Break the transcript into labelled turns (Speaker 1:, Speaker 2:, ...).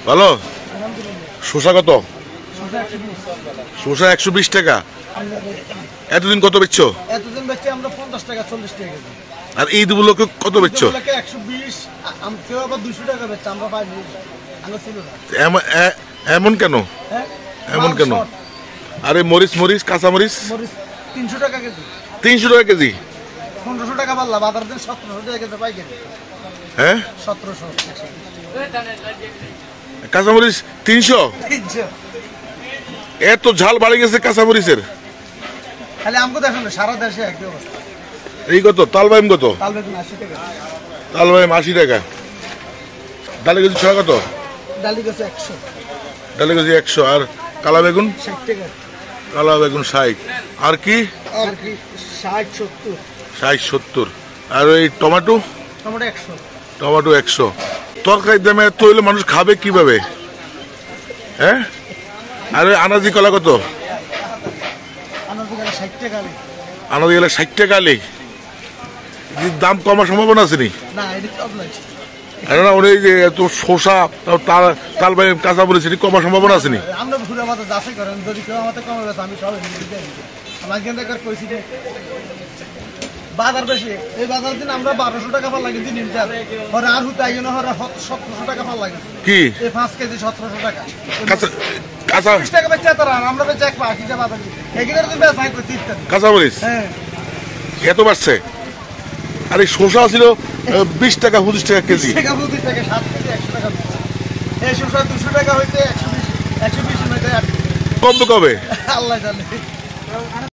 Speaker 1: ভালো। শসা কত? শসা 120 টাকা। এতদিন কত বেচছো?
Speaker 2: এতদিন বেচছি আমরা 50 টাকা 40 টাকা কেজি।
Speaker 1: আর ঈদ উপলক্ষে কত বেচছো?
Speaker 2: 120, কেউ আবার 200 টাকা বেচছে, আমরা পাই আমরা ছিল না।
Speaker 1: এমন কেন? এমন কেন? আরে মরিচ মরিচ কাঁচা মরিচ
Speaker 2: 300 টাকা কেজি।
Speaker 1: 300 টাকা কেজি?
Speaker 2: 1500 টাকা পাল্লা, বাজার দিন 1700 টাকা কেজি পাই কেজি।
Speaker 1: হ্যাঁ
Speaker 2: 1700।
Speaker 1: কাঁচামরিচ 300? এত ঝাল বাড়ে গেছে কাঁচামরিচের।
Speaker 2: খালি আমগো দেখেন সারা দেশে একই অবস্থা।
Speaker 1: এই কত তালবাইম কত?
Speaker 2: তালবাইম 80 টাকা।
Speaker 1: তালবাইম 80 টাকা। ডালে কেজি ছয় কত?
Speaker 2: ডালি গেছে 100।
Speaker 1: ডালে কেজি 100। আর কালা বেগুন
Speaker 2: 60 টাকা।
Speaker 1: কালা বেগুন 60। আর কি?
Speaker 2: আর কি 60 70।
Speaker 1: 60 70। আর ওই টমেটো?
Speaker 2: টমেটো 100।
Speaker 1: টমেটো 100। তরকারির দামে এত হইলে মানুষ খাবে কিভাবে? হ্যাঁ। আর ওই আনাজি কলা কত?
Speaker 2: আনাজি কলা 60 টাকা।
Speaker 1: আনাজি কলা 60 টাকা আলি। দাম কমার সম্ভাবনা আছে নি?
Speaker 2: না, এটা কম নাই।
Speaker 1: না ওই যে এত শসা তালবাই কাঁচা মরিচ এটি কমার সম্ভাবনা আছে নি?
Speaker 2: আমরা ঘুরে আমাদের যাচাই করেন, যদি কেউ আমাদের কমে গেছে আমি সবাই আমার কেন্দ্র করে কইছি যে বাজার বেশি। এই বাজার দিন আমরা 1200 টাকা পার লাগে দিন ইন্টার। ওরা আর হুতাই না, ওরা 1700 টাকা পার লাগে।
Speaker 1: কি
Speaker 2: এই 5 কেজি 1700 টাকা।
Speaker 1: কাঁচা কাঁচা
Speaker 2: 20 টাকা বেচে তারা, আমরা বেচে এক বাকিটা বাজার দিই। এখানে তো বেশ ভাই করতে ইচ্ছা।
Speaker 1: কাঁচা মরিচ
Speaker 2: হ্যাঁ
Speaker 1: এত বাড়ছে। আর এই শসা ছিল 20 টাকা 25 টাকা কেজি।
Speaker 2: 20 টাকা 25 টাকা 7 কেজি 100 টাকা। এই শসা 200 টাকা হইতে 120 120 হইতে
Speaker 1: কমবে কবে?
Speaker 2: আল্লাহ জানে।